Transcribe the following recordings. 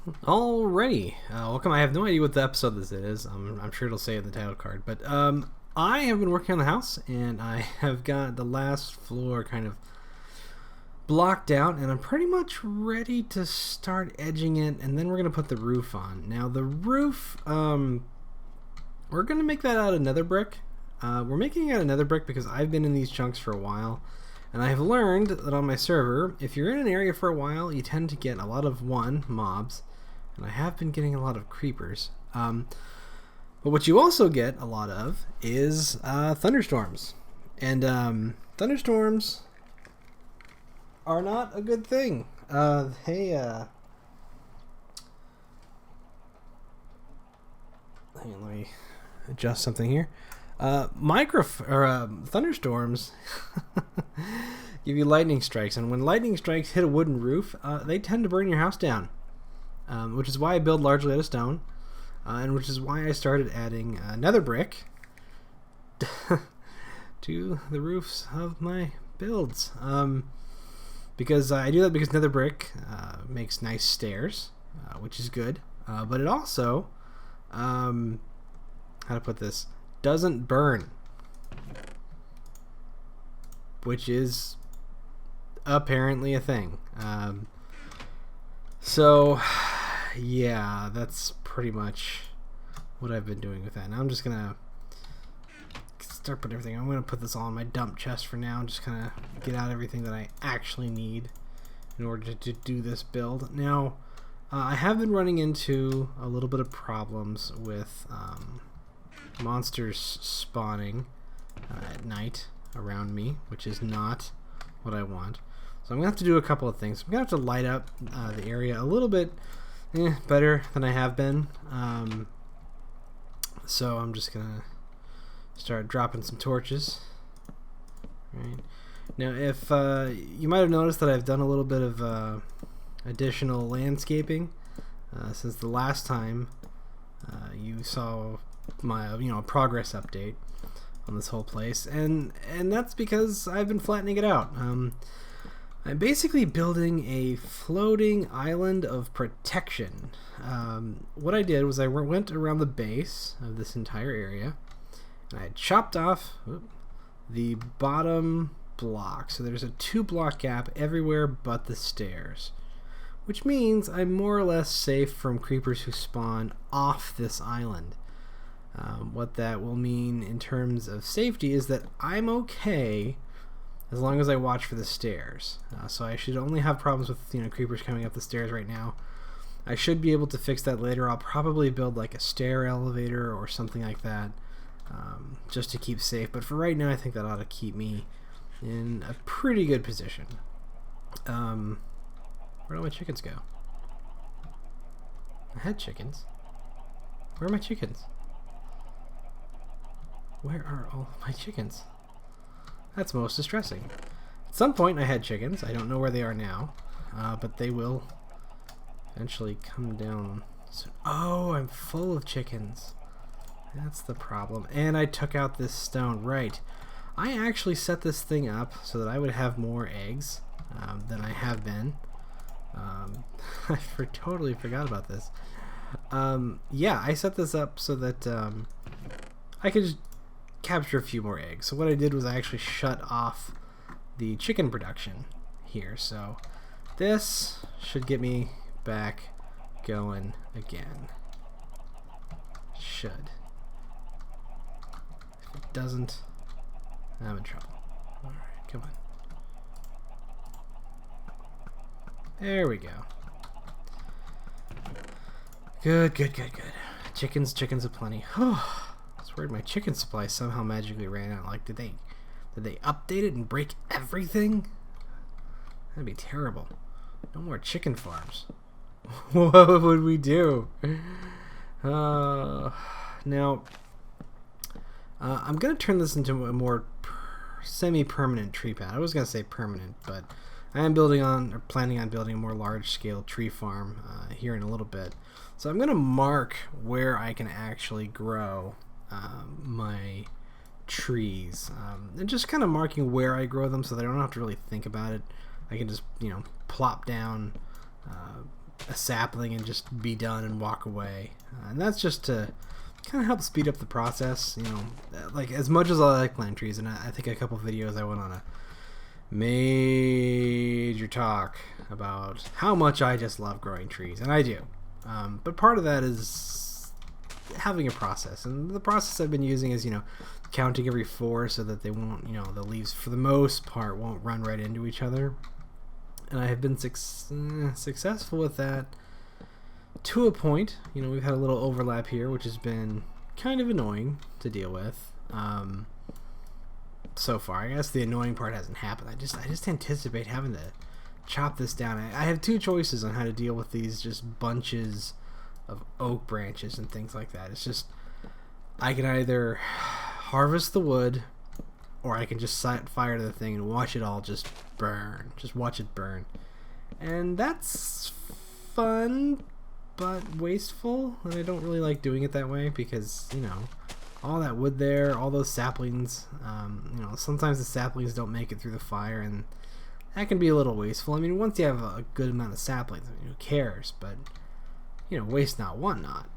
Alrighty, welcome. I have no idea what the episode this is. I'm sure it'll say it in the title card, but I have been working on the house, and I have got the last floor kind of blocked out, and I'm pretty much ready to start edging it, and then we're gonna put the roof on. Now the roof, we're gonna make that out of nether brick. We're making it out of nether brick because I've been in these chunks for a while. And I have learned that on my server, if you're in an area for a while, you tend to get a lot of, mobs. And I have been getting a lot of creepers. But what you also get a lot of is thunderstorms. And thunderstorms are not a good thing. Hang on, let me adjust something here. Thunderstorms give you lightning strikes, and when lightning strikes hit a wooden roof, they tend to burn your house down, which is why I build largely out of stone, and which is why I started adding nether brick to the roofs of my builds, because I do that because nether brick makes nice stairs, which is good, but it also, how to put this, doesn't burn, which is apparently a thing. So yeah, that's pretty much what I've been doing with that. Now I'm just gonna start putting everything. I'm gonna put this all in my dump chest for now and just kind of get out everything that I actually need in order to do this build. Now I have been running into a little bit of problems with monsters spawning at night around me, which is not what I want. So I'm gonna have to do a couple of things. I'm gonna have to light up the area a little bit better than I have been. So I'm just gonna start dropping some torches. Right now, if you might have noticed that I've done a little bit of additional landscaping since the last time you saw my progress update on this whole place, and that's because I've been flattening it out. I'm basically building a floating island of protection. What I did was I went around the base of this entire area and I chopped off the bottom block, so there's a 2-block gap everywhere but the stairs, which means I'm more or less safe from creepers who spawn off this island. What that will mean in terms of safety is that I'm okay as long as I watch for the stairs. So I should only have problems with creepers coming up the stairs right now. I should be able to fix that later. I'll probably build like a stair elevator or something like that, just to keep safe. But for right now, I think that ought to keep me in a pretty good position. Where do my chickens go? I had chickens. Where are my chickens? Where are all of my chickens? That's most distressing. At some point I had chickens. I don't know where they are now, but they will eventually come down soon. Oh, I'm full of chickens. That's the problem. And I took out this stone. Right. I actually set this thing up so that I would have more eggs than I have been. I totally forgot about this. Yeah, I set this up so that I could just capture a few more eggs. So what I did was I actually shut off the chicken production here. So this should get me back going again. Should. If it doesn't, I'm in trouble. Alright, come on. There we go. Good. Chickens aplenty. I was worried my chicken supply somehow magically ran out. Like, did they update it and break everything? That'd be terrible. No more chicken farms. What would we do? Now, I'm gonna turn this into a more semi-permanent tree pad. I was gonna say permanent, but I am planning on building a more large-scale tree farm here in a little bit. So I'm gonna mark where I can actually grow my trees, and just kind of marking where I grow them so that I don't have to really think about it. I can just plop down a sapling and just be done and walk away. And that's just to kind of help speed up the process. You know, like as much as I like plant trees, and I think a couple videos I went on a major talk about how much I just love growing trees, and I do. But part of that is having a process, and the process I've been using is, you know, counting every 4 so that they won't, you know, the leaves for the most part won't run right into each other. And I have been successful with that to a point. You know, we've had a little overlap here, which has been kind of annoying to deal with. So far, I guess the annoying part hasn't happened. I just anticipate having to chop this down. I have 2 choices on how to deal with these just bunches of oak branches and things like that. It's just, I can either harvest the wood, or I can just set fire to the thing and watch it all just burn. Just watch it burn. And that's fun, but wasteful, and I don't really like doing it that way because, you know, all that wood there, all those saplings, you know, sometimes the saplings don't make it through the fire, and that can be a little wasteful. I mean, once you have a good amount of saplings, I mean, who cares? But, you know, waste not, want not.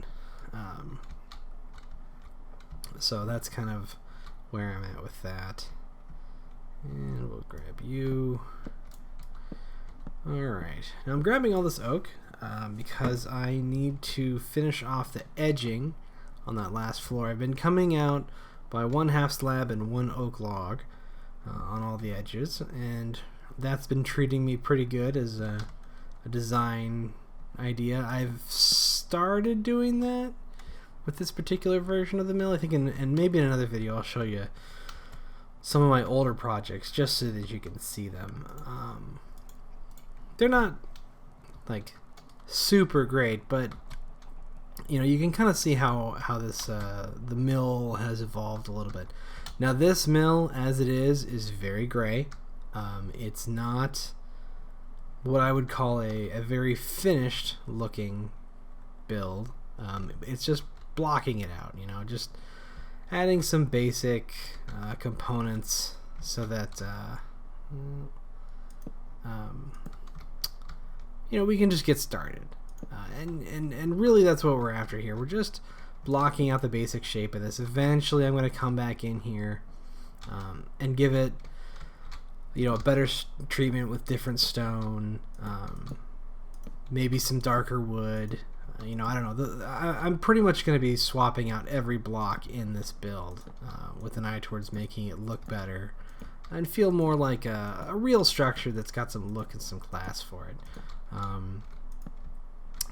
So that's kind of where I'm at with that. And we'll grab you. Alright, now I'm grabbing all this oak because I need to finish off the edging on that last floor. I've been coming out by 1/2 slab and 1 oak log on all the edges, and that's been treating me pretty good as a design idea. I've started doing that with this particular version of the mill. I think and maybe in another video I'll show you some of my older projects just so that you can see them. They're not like super great, but you know, you can kind of see how this the mill has evolved a little bit. Now this mill as it is very gray. It's not what I would call a very finished looking build. It's just blocking it out, you know, just adding some basic components so that you know, we can just get started. And really that's what we're after here. We're just blocking out the basic shape of this. Eventually I'm going to come back in here and give it, you know, a better treatment with different stone, maybe some darker wood. You know, I don't know. I'm pretty much going to be swapping out every block in this build with an eye towards making it look better and feel more like a real structure that's got some look and some class for it.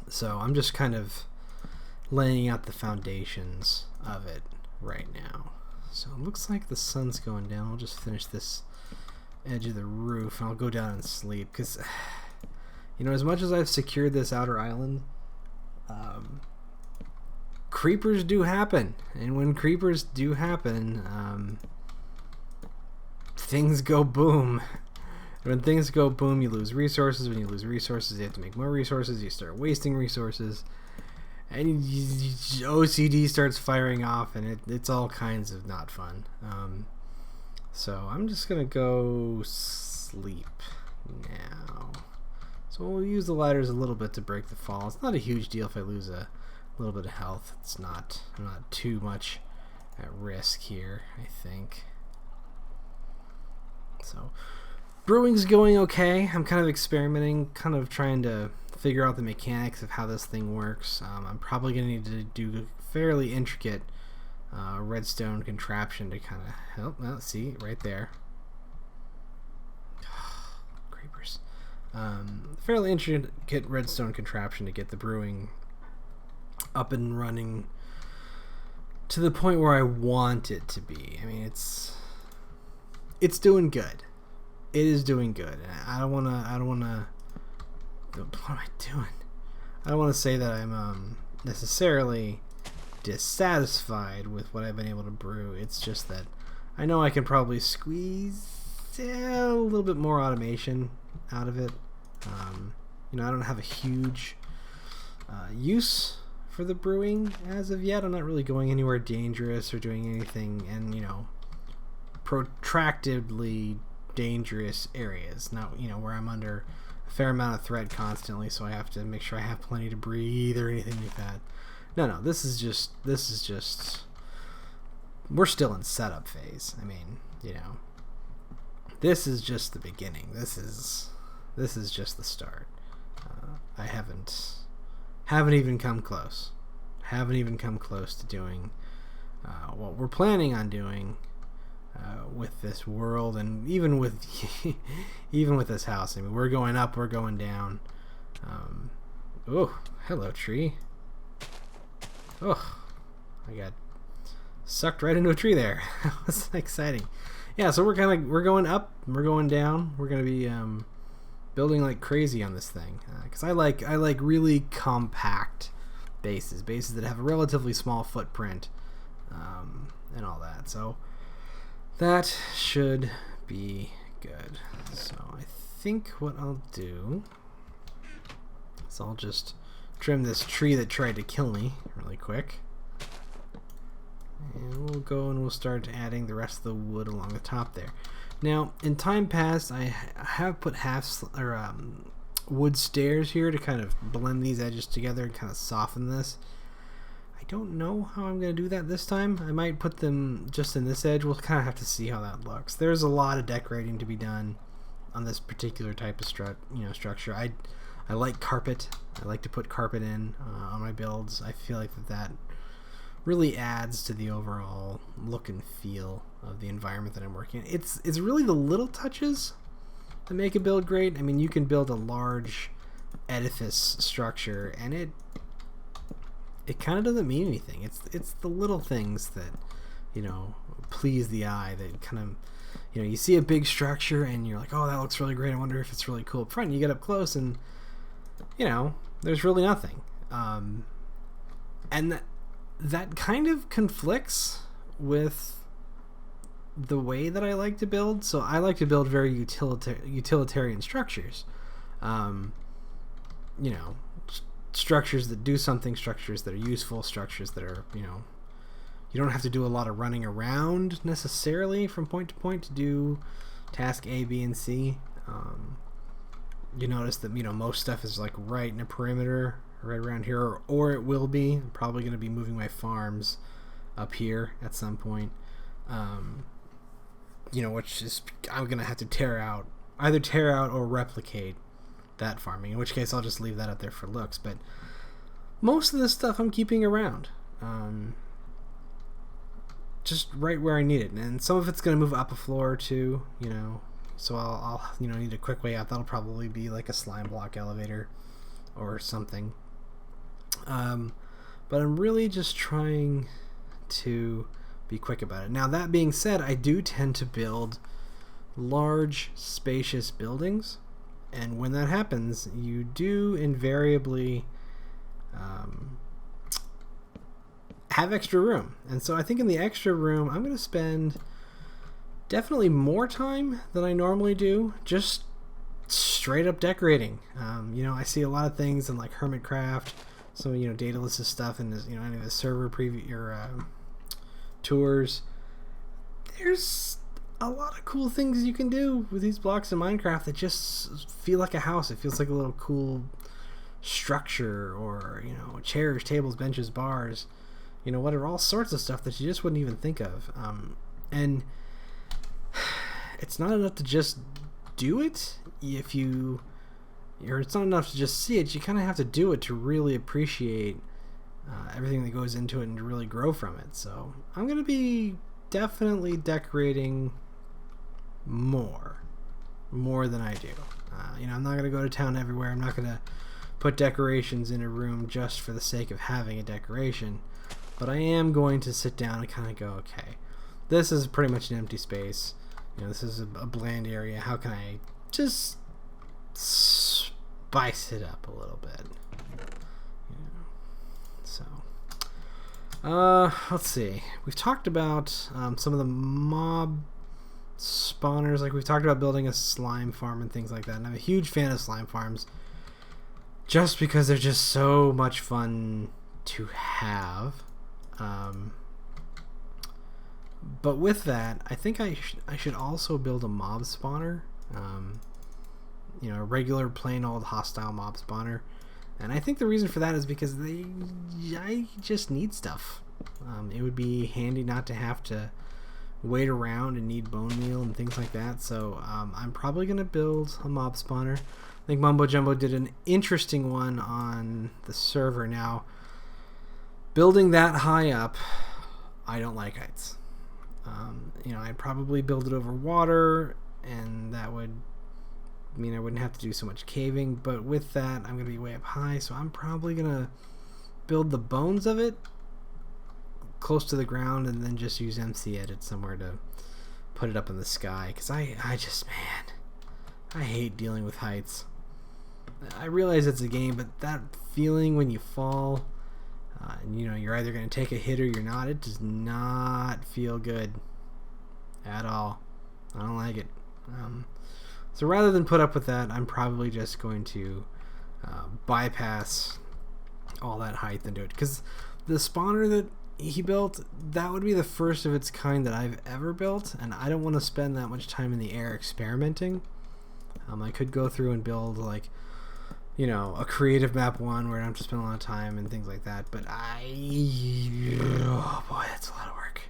So I'm just kind of laying out the foundations of it right now. So it looks like the sun's going down. I'll just finish this edge of the roof and I'll go down and sleep because, you know, as much as I've secured this outer island, creepers do happen, and when creepers do happen, things go boom. When things go boom, you lose resources. When you lose resources, you have to make more resources. You start wasting resources, and OCD starts firing off, and it's all kinds of not fun. So I'm just gonna go sleep now. So we'll use the ladders a little bit to break the fall. It's not a huge deal if I lose a little bit of health. I'm not too much at risk here, I think. So brewing's going okay. I'm kind of experimenting, kind of trying to figure out the mechanics of how this thing works. I'm probably going to need to do a fairly intricate redstone contraption to kind of help. Well, see, right there. Creepers. Fairly intricate redstone contraption to get the brewing up and running to the point where I want it to be. I mean, it's doing good. It is doing good. I don't wanna what am I doing? I don't want to say that I'm necessarily dissatisfied with what I've been able to brew. It's just that I know I can probably squeeze a little bit more automation out of it. You know, I don't have a huge use for the brewing as of yet. I'm not really going anywhere dangerous or doing anything, and you know, protractedly dangerous areas. Not, you know, where I'm under fair amount of thread constantly, so I have to make sure I have plenty to breathe or anything like that. No, this is just we're still in setup phase. I mean, you know, this is just the beginning. This is just the start. I haven't even come close. Haven't even come close to doing what we're planning on doing with this world, and even with this house. I mean, we're going up, we're going down. Oh, hello, tree. Oh, I got sucked right into a tree there. That was exciting. Yeah, so we're going up, we're going down. We're gonna be building like crazy on this thing, because I like really compact bases that have a relatively small footprint, and all that. So that should be good. So I think what I'll do is I'll just trim this tree that tried to kill me really quick. And we'll go and we'll start adding the rest of the wood along the top there. Now, in time past, I have put wood stairs here to kind of blend these edges together and kind of soften this. I don't know how I'm going to do that this time. I might put them just in this edge. We'll kind of have to see how that looks. There's a lot of decorating to be done on this particular type of structure. I like carpet. I like to put carpet in on my builds. I feel like that really adds to the overall look and feel of the environment that I'm working in. It's really the little touches that make a build great. I mean, you can build a large edifice structure and it kind of doesn't mean anything. It's the little things that, you know, please the eye, that kind of, you know, you see a big structure and you're like, oh, that looks really great. I wonder if it's really cool up front. And you get up close and, you know, there's really nothing. And that kind of conflicts with the way that I like to build. So I like to build very utilitarian structures. You know, structures that do something, structures that are useful, structures that are, you know, you don't have to do a lot of running around necessarily from point to point to do task A, B, and C. You notice that, you know, most stuff is like right in a perimeter, right around here, or it will be. I'm probably going to be moving my farms up here at some point. You know, which is, I'm going to have to either tear out or replicate that farming, in which case I'll just leave that up there for looks. But most of this stuff I'm keeping around, just right where I need it. And some of it's going to move up a floor or two, you know, so I'll you know, need a quick way out. That'll probably be like a slime block elevator or something. But I'm really just trying to be quick about it. Now, that being said, I do tend to build large, spacious buildings, and when that happens, you do invariably have extra room. And so I think in the extra room, I'm going to spend definitely more time than I normally do just straight up decorating. You know, I see a lot of things in like Hermitcraft, some, you know, Daedalus' stuff, and, you know, any of the server preview or tours. There's a lot of cool things you can do with these blocks in Minecraft that just feel like a house. It feels like a little cool structure, or, you know, chairs, tables, benches, bars, you know, whatever, all sorts of stuff that you just wouldn't even think of. And it's not enough to just do it. It's not enough to just see it. You kind of have to do it to really appreciate everything that goes into it and to really grow from it. So I'm going to be definitely decorating more than I do. You know, I'm not going to go to town everywhere. I'm not going to put decorations in a room just for the sake of having a decoration. But I am going to sit down and kind of go, okay, this is pretty much an empty space. You know, this is a bland area. How can I just spice it up a little bit? You know, so let's see. We've talked about some of the mob spawners. Like, we've talked about building a slime farm and things like that. And I'm a huge fan of slime farms just because they're just so much fun to have. But with that, I think I should also build a mob spawner. a regular plain old hostile mob spawner. And I think the reason for that is because I just need stuff. It would be handy not to have to wait around and need bone meal and things like that. So I'm probably going to build a mob spawner. I think Mumbo Jumbo did an interesting one on the server. Now, building that high up, I don't like heights. I'd probably build it over water, and that would mean I wouldn't have to do so much caving. But with that, I'm going to be way up high, so I'm probably going to build the bones of it close to the ground and then just use MC Edit somewhere to put it up in the sky. Because I hate dealing with heights. I realize it's a game, but that feeling when you fall, you're either going to take a hit or you're not, it does not feel good at all. I don't like it. So rather than put up with that, I'm probably just going to bypass all that height and do it. Because the spawner that he built, that would be the first of its kind that I've ever built, and I don't want to spend that much time in the air experimenting. I could go through and build like a creative map one where I don't have to spend a lot of time and things like that, but oh boy, that's a lot of work.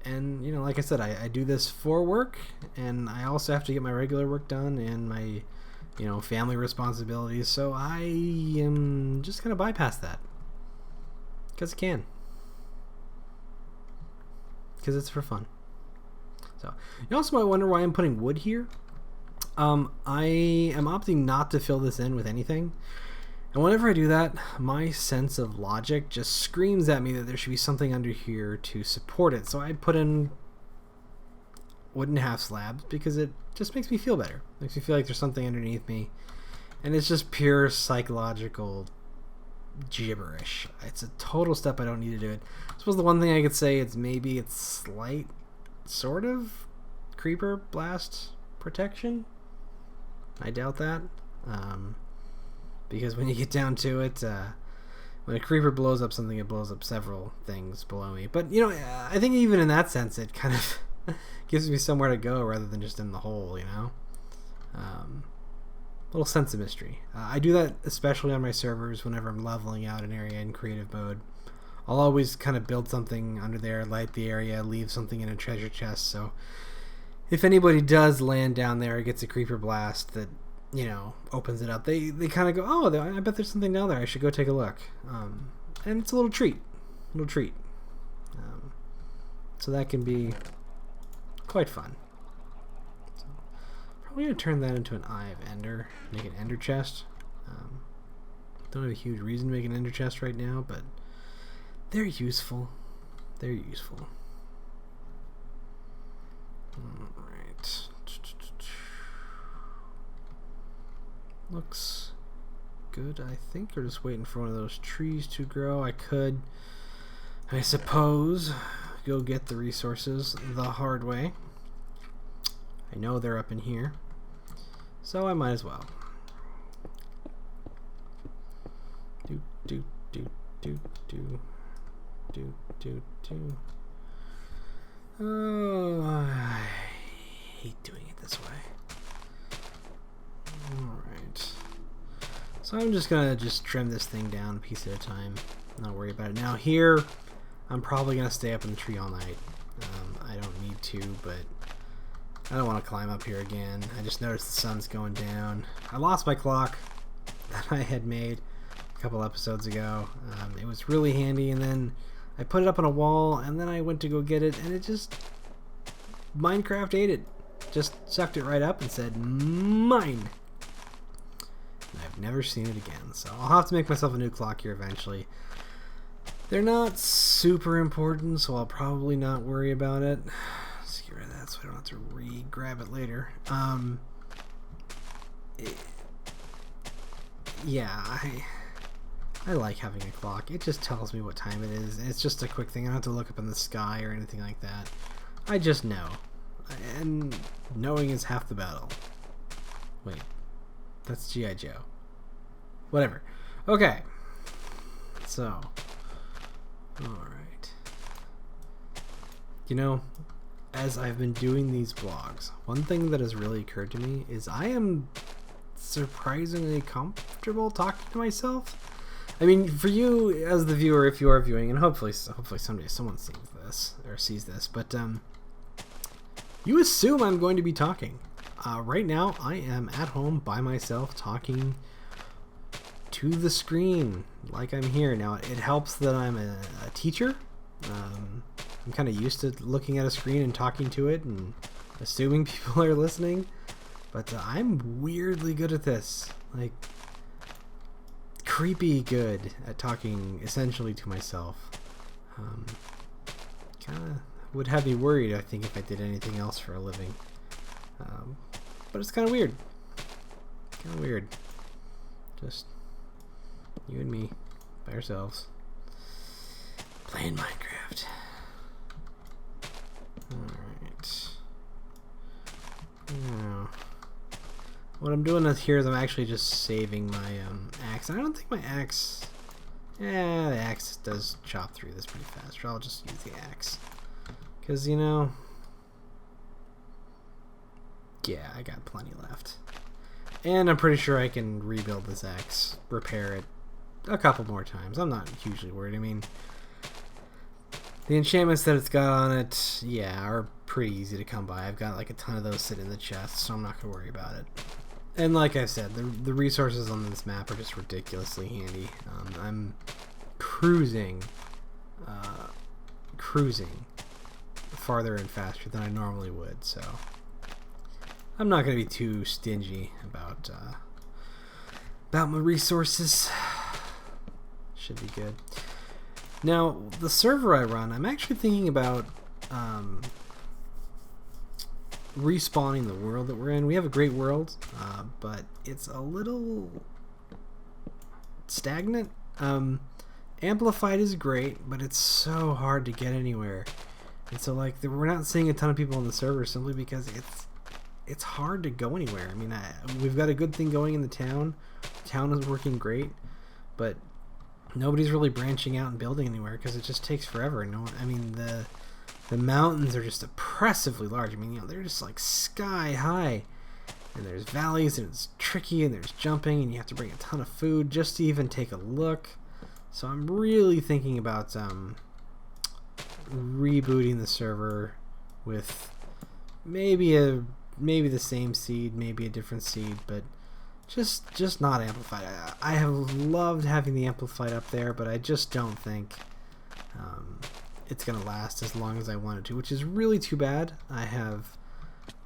And like I said, I do this for work, and I also have to get my regular work done and my family responsibilities, so I am just gonna bypass that because I can, because it's for fun. So you also might wonder why I'm putting wood here. I am opting not to fill this in with anything, and whenever I do that, my sense of logic just screams at me that there should be something under here to support it. So I put in wooden half slabs because it just makes me feel better. Makes me feel like there's something underneath me, and it's just pure psychological gibberish. It's a total step I don't need to do it. I suppose the one thing I could say is maybe it's slight sort of creeper blast protection. I doubt that, because when you get down to it, when a creeper blows up something, it blows up several things below me. But I think even in that sense, it kind of gives me somewhere to go rather than just in the hole. Little sense of mystery. I do that especially on my servers whenever I'm leveling out an area in creative mode. I'll always kind of build something under there, light the area, leave something in a treasure chest, so if anybody does land down there, it gets a creeper blast that, opens it up. They kind of go, oh, I bet there's something down there. I should go take a look. And it's a little treat. So that can be quite fun. So probably going to turn that into an Eye of Ender. Make an Ender chest. Don't have a huge reason to make an Ender chest right now, but they're useful. Alright. Looks good, I think. We're just waiting for one of those trees to grow. I could, I suppose, go get the resources the hard way. I know they're up in here, so I might as well. Oh, I hate doing it this way. Alright. So I'm just gonna trim this thing down a piece at a time. Not worry about it. Now here, I'm probably gonna stay up in the tree all night. I don't need to, but I don't want to climb up here again. I just noticed the sun's going down. I lost my clock that I had made a couple episodes ago. It was really handy, and then I put it up on a wall, and then I went to go get it, and it just... Minecraft ate it. Just sucked it right up and said, mine! And I've never seen it again, so I'll have to make myself a new clock here eventually. They're not super important, so I'll probably not worry about it. Let's get rid of that so I don't have to re-grab it later. Yeah, I like having a clock. It just tells me what time it is. It's just a quick thing. I don't have to look up in the sky or anything like that. I just know. And knowing is half the battle. Wait. That's G.I. Joe. Whatever. Okay. So. Alright. as I've been doing these vlogs, one thing that has really occurred to me is I am surprisingly comfortable talking to myself. I mean, for you as the viewer, if you are viewing, and hopefully someday someone sees this, but you assume I'm going to be talking. Right now, I am at home by myself talking to the screen like I'm here. Now, it helps that I'm a teacher. I'm kind of used to looking at a screen and talking to it and assuming people are listening, but I'm weirdly good at this. Like, creepy good at talking essentially to myself. Kind of would have me worried, I think, if I did anything else for a living. But it's kind of weird. Kind of weird. Just you and me by ourselves playing Minecraft. Alright. Now, what I'm doing here is I'm actually just saving my axe. I don't think my axe... Yeah, the axe does chop through this pretty fast. So I'll just use the axe. Because, you know... Yeah, I got plenty left. And I'm pretty sure I can rebuild this axe. Repair it a couple more times. I'm not hugely worried. I mean... The enchantments that it's got on it, yeah, are pretty easy to come by. I've got like a ton of those sitting in the chest, so I'm not going to worry about it. And like I said, the resources on this map are just ridiculously handy. I'm cruising farther and faster than I normally would, so I'm not going to be too stingy about my resources. Should be good. Now, the server I run, I'm actually thinking about respawning the world that we're in. We have a great world, but it's a little stagnant. Amplified is great, but it's so hard to get anywhere. And so, like, we're not seeing a ton of people on the server simply because it's hard to go anywhere. I mean, we've got a good thing going in the town. The town is working great, but nobody's really branching out and building anywhere because it just takes forever. I mean, the mountains are just oppressively large. I mean, you know, they're just like sky high, and there's valleys, and it's tricky, and there's jumping, and you have to bring a ton of food just to even take a look. So I'm really thinking about rebooting the server with maybe the same seed, maybe a different seed, but just not amplified. I have loved having the amplified up there, but I just don't think it's gonna last as long as I wanted to, which is really too bad. I have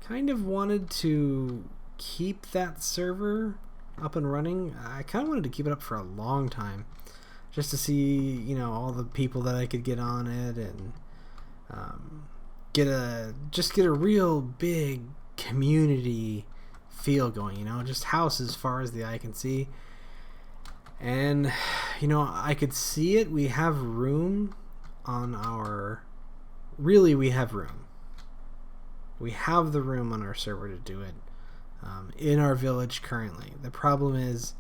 kind of wanted to keep that server up and running. I kind of wanted to keep it up for a long time, just to see, you know, all the people that I could get on it and get a real big community feel going, you know, just house as far as the eye can see. And, you know, I could see it. We have room on our... Really, we have room. We have the room on our server to do it in our village currently. The problem is,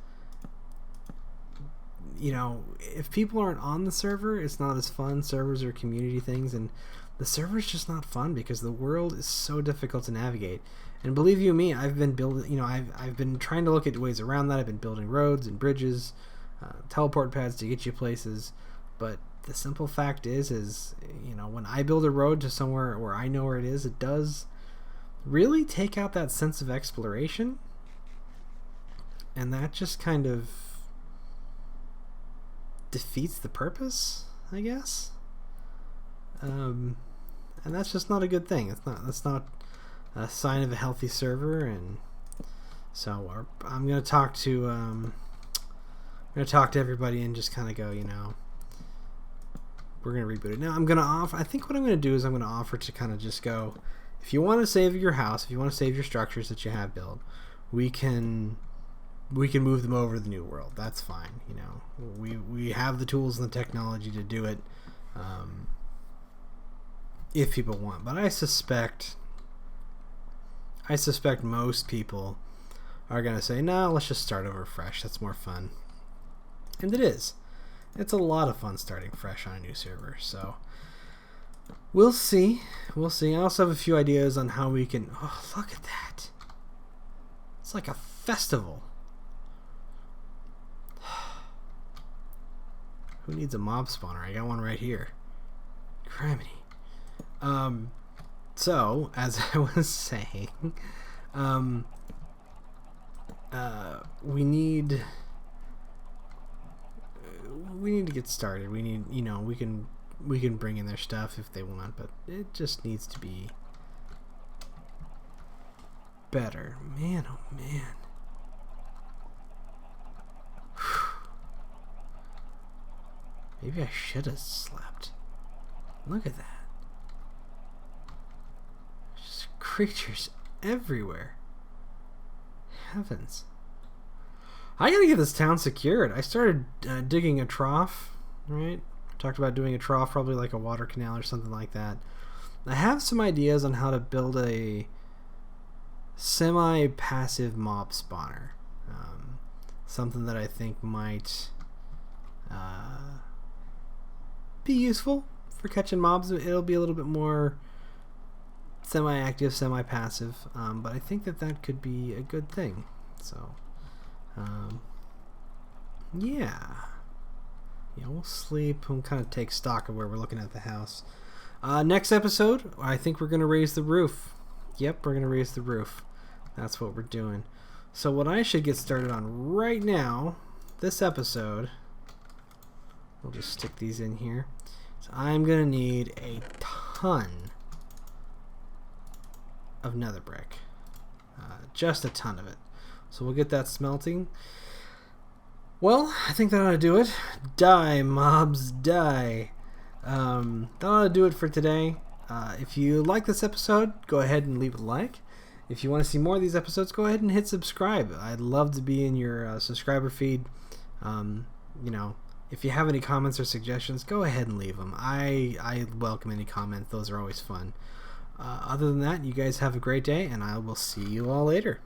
you know, if people aren't on the server, it's not as fun. Servers are community things, and the server's just not fun because the world is so difficult to navigate. And believe you me, I've been building, you know, I've been trying to look at ways around that. I've been building roads and bridges, teleport pads to get you places. But the simple fact is, you know, when I build a road to somewhere where I know where it is, it does really take out that sense of exploration. And that just kind of defeats the purpose, I guess. And that's just not a good thing. That's not a sign of a healthy server. And so I'm gonna talk to everybody and just kind of go, you know, we're gonna reboot it. Now I think what I'm gonna do is I'm gonna offer to kind of just go, if you want to save your house, if you want to save your structures that you have built, we can move them over to the new world. That's fine. You know, we have the tools and the technology to do it. If people want, but I suspect most people are gonna say, no, let's just start over fresh. That's more fun. And it is. It's a lot of fun starting fresh on a new server. So We'll see. We'll see. I also have a few ideas on how we can... Oh, look at that. It's like a festival. Who needs a mob spawner? I got one right here. Criminy. So, as I was saying, we need to get started. We need, you know, we can bring in their stuff if they want, but it just needs to be better. Man, oh man. Maybe I should have slept. Look at that. There's just creatures everywhere. Heavens. I gotta get this town secured. I started digging a trough, right? Talked about doing a trough, probably like a water canal or something like that. I have some ideas on how to build a semi-passive mob spawner. Something that I think might be useful for catching mobs. It'll be a little bit more semi-active, semi-passive, but I think that could be a good thing. So, yeah, we'll sleep. We'll kind of take stock of where we're looking at the house. Next episode, I think we're going to raise the roof. Yep, we're going to raise the roof. That's what we're doing. So what I should get started on right now, this episode, we'll just stick these in here. So I'm going to need a ton of nether brick. Just a ton of it. So we'll get that smelting. Well, I think that ought to do it. Die, mobs, die. That ought to do it for today. If you like this episode, go ahead and leave a like. If you want to see more of these episodes, go ahead and hit subscribe. I'd love to be in your subscriber feed. You know, if you have any comments or suggestions, go ahead and leave them. I welcome any comments. Those are always fun. Other than that, you guys have a great day, and I will see you all later.